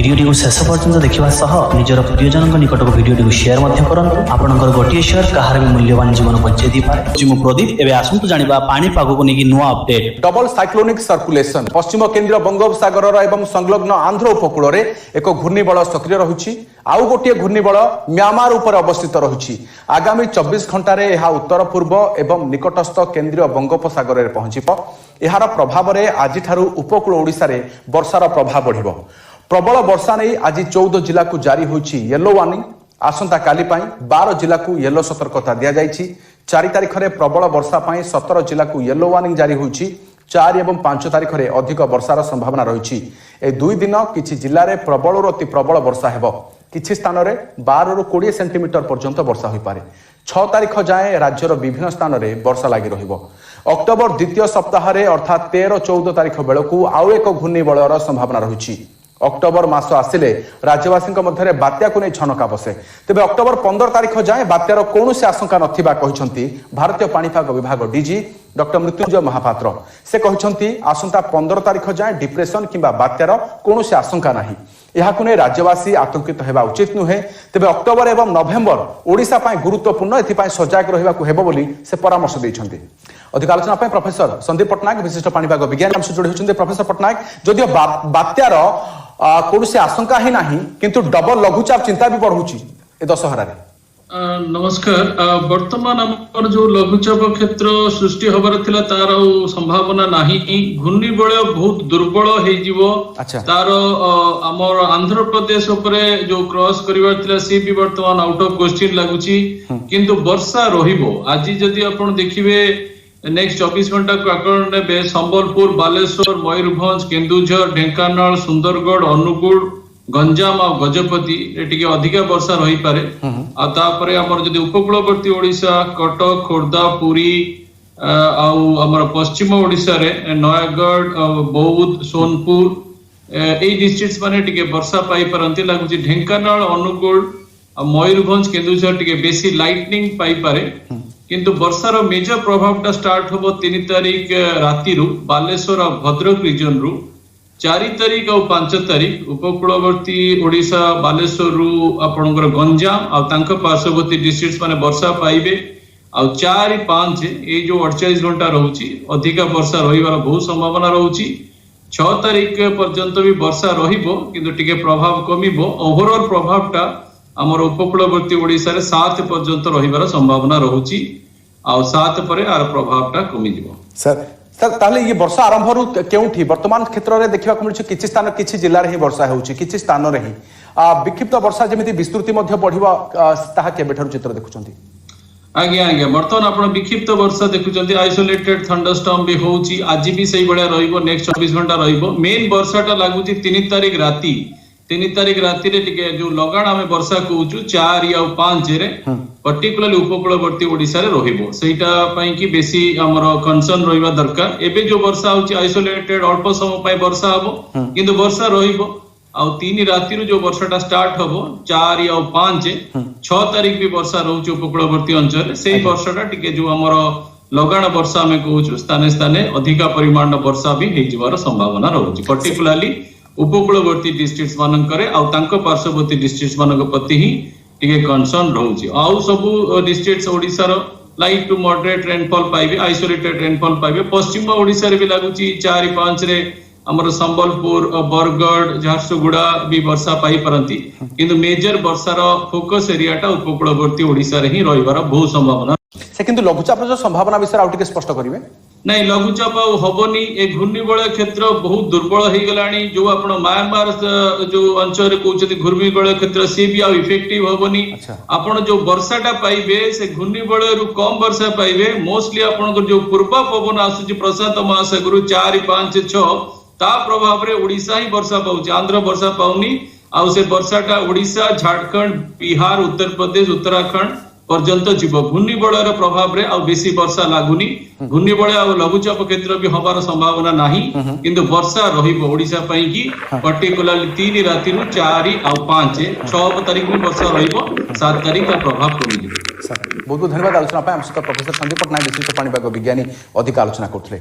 भिडियोटी को शेष पर्यंत देखा सह निजर प्रियजन निकट को भिडियोटी को शेयर करंतु। आपनकर गोटे शेयर कहार भी मूल्यवान जीवन बचाई दी पारे। मु प्रदीप एबे आसंतु जानिबा पानी पाग को नेकी नुआ अपडेट। डबल साइक्लोनिक सर्कुलेशन पश्चिम केन्द्र बंगोपसागर एवं संलग्न आंध्र उपकूल रे एक घूर्णिबल सक्रिय रहुछि। आउ गोटे घूर्णिबल म्यांमार उपर अवस्थित रहुछि। आगामी 24 घंटा रे यह उत्तर पूर्व एवं निकटस्थ केन्द्रीय बंगोपसागर रे पहुंचिब। यार प्रभाव रे आज ठारू उपकूल ओडिशा रे वर्षार प्रभाव बढ़िबो। प्रबल वर्षा नहीं आज 14 जिला को जारी होइछि येलो वार्निंग। आसंता काली पाई 12 जिला को येलो सतर्कता दिया जाइछि। 4 तारिख रे प्रबल वर्षा पाई 17 जिला को येलो वार्निंग जारी होइछि। 4 एवं 5 तारिख रे अधिक वर्षार संभावना रहिछि। ए 2 दिन किछि जिल्ला रे प्रबल अति प्रबल वर्षा हेबो। किछि स्थान रे 12 रु 20 सेंटीमीटर पर्यंत वर्षा होई पारे। 6 तारिख जाए राज्यर विभिन्न स्थान रे वर्षा लागि रहिबो। अक्टोबर द्वितीय सप्ताह रे अर्थात 13-14 तारिख बेलकू आउ एक घूर्णिबलर संभावना रहिछि। अक्टोबर मास आसिले राज्यवासी मध्य बात्या को नहीं छनका बसे। तेबे अक्टोबर 15 तारिख जाए बात्यार कौनसी आशंका नथिबा कहिसंती भारतीय पाणीपाग विभाग डीजी डॉक्टर मृत्युंजय महापात्र। से कहिसंती आसंता 15 तारिख जाए डिप्रेशन किंबा बात्यार कौनसी आशंका नाही। यहाकु नै राज्यवासी आतंकित हेबा उचित नुहे। तेबे अक्टोबर एवं नवेम्बर ओडिशा पाई गुरुत्वपूर्ण एथिपाई सजाग रहिबाकु हेबो बोली से परामर्श दैछंती। अधिक आलोचना पाई प्रोफेसर संदीप पटनायक विशिष्ट पाणीपाग विज्ञानी हमसे जोड़ी होछंती। प्रोफेसर पटनायक जदियो बात्यार कौनसी आशंका ही नहीं किंतु डबल लघुचाप चिंता भी बढ़ुची ए दशहरा रे। नमस्कार। वर्तमान आमर जो लघुचाप क्षेत्र सृष्टि हबार थिला तार संभावना नाही। घूर्णिबलय बहुत दुर्बल हे जीवो। तार आमर आंध्र प्रदेश उपरे जो क्रॉस करिवार थिला सी भी वर्तमान आउट ऑफ क्वेश्चन लागुची। किंतु वर्षा रहिबो। आज जदि आपण देखिबे नेक्स्ट 24 घंटा को आकलन नेबे संबलपुर, बालेश्वर, मयूरभंज, केन्दुझर, ढेंकानाल, सुंदरगढ़, अनुगुल, गंजाम और गजपति टिके अधिक वर्षा रही पारे। आ तापरे हमर जदि उपकूलवर्ती ओडिशा कटक, खोर्धा, पुरी आउ हमर पश्चिम ओडिशा रे नयागढ़, बौद्ध, सोनपुर ए डिस्ट्रिक्ट्स माने टिके वर्षा पाई परंती लागुची। ढेंकानाल, अनुगुल, मयूरभंज, केन्दुझर टिके बेसी लाइटनिंग पाई पारे। किंतु वर्षार मेजर प्रभावटा स्टार्ट होबो 3 तारिख राति रु बालेश्वर और भद्रक रीजन रु। 4 तारिख और 5 तारिख उपकूलवर्ती ओडिशा बालेश्वर रु आपनकर गंजाम और तांका पार्श्ववर्ती डिस्ट्रिक्ट्स माने वर्षा पाइबे। और 4-5 ए जो 48 घंटा रहउची अधिक वर्षा रहिबार बहुत संभावना रहउची। 6 तारिख पर्यंत भी वर्षा रहिबो किंतु टिके प्रभाव कमिबो। ओवरऑल प्रभावटा हमर उपकूलवर्ती ओडिशा रे 7 पर्यंत रहिबार संभावना रहउची। आ 7 परे आर प्रभावटा कमी जिवो। सर ताले ये वर्षा आरंभ रु केउठी वर्तमान क्षेत्र रे देखिबा को मिलछि। किछि स्थान किछि जिल्ला रे ही वर्षा होउछि, किछि स्थान रे ही विक्षिप्त वर्षा जेमिति विस्तृति मध्ये बढ़िबा ताहा केबेठर चित्र देखुछंती। आज्ञा वर्तमान आपण विक्षिप्त वर्षा देखुछंती। आइसोलेटेड थंडरस्टॉर्म भी होउछि। आज भी सही बळिया रहिबो। नेक्स्ट 24 घंटा रहिबो। मेन वर्षाटा लागुछि 3 तारिख राति। 3 तारिख राति रे टिके जो लगाण आमे वर्षा कहउछु 4 या 5 रे पर्टिकुलरली उपकूलवर्ती ओडिशा रे रहिबो। सेटा पई कि बेसी हमर कंसर्न रहिबा दरकार। एबे जो वर्षा होछि आइसोलेटेड अल्प समय पई वर्षा हबो किंतु वर्षा रहिबो। आ 3 राति रो जो वर्षाटा स्टार्ट हबो 4 या 5 6 तारिख भी वर्षा रहउछि उपकूलवर्ती अंचल रे। सेही वर्षाटा टिके जो हमर लगाण वर्षा आमे कहउछु स्थाने स्थाने अधिक परिमाण वर्षा भी हे जिवार संभावना रहउछि। पर्टिकुलरली उपकूलवर्ती डिस्ट्रिक्ट्स मानकरे आ तांको पार्श्ववर्ती डिस्ट्रिक्ट्स मानक प्रति ही टिके कंसर्न रहउछि। आउ सब डिस्ट्रिक्ट्स ओडिसा रो लाइट टू मॉडरेट रेनफॉल पाइबे, आइसोलेटेड रेनफॉल पाइबे। पश्चिम ओडिसा रे भी लागुछि 4-5 रे हमर संबलपुर, बरगढ़, झारसुगुड़ा भी वर्षा पाई परंती। किंतु मेजर वर्षार फोकस एरियाटा उपकूलवर्ती ओडिसा रे ही रहिबार बहुत संभावना। से किंतु लघुचाप जो संभावना विषय आउ टिके स्पष्ट करिवे। नहीं लघुचाप हबनी। ए घूर्णिबलय क्षेत्र बहुत दुर्बल हो गलानी। जो आपण म्यांमार जो अंचल कहउछथि घूर्णिबलय क्षेत्र से भी आ इफेक्टिव हबनी। आपण जो वर्षाटा पाइबे से घूर्णिबलय रु कम वर्षा पाइबे। मोस्टली आपण जो पूर्व पवन आसुची प्रशांत महासागर 4-5-6 ता प्रभाव रे ओडिशा ही वर्षा पाउची। आंध्र वर्षा पाउनी। आ से वर्षाटा ओडिशा, झारखंड, बिहार, उत्तर प्रदेश, उत्तराखंड पर्यंत जीव। घूर्णिबलयर प्रभाव रे आ बेसी वर्षा लागुनी। घूर्णिबलय आ लघुचाप क्षेत्र भी हबार संभावना नाही किंतु वर्षा रहिबो ओडिशा पई कि पर्टिकुलरली 3 राति रु 4 आ 5 6 तारिख में वर्षा रहिबो। 7 तारिख का प्रभाव कमी जिवो। बहुत बहुत धन्यवाद आलोचना पाए। हम प्रोफेसर संदीप पटनायक विशिष्ट पाणीपाग विज्ञानी अधिक आलोचना करथले।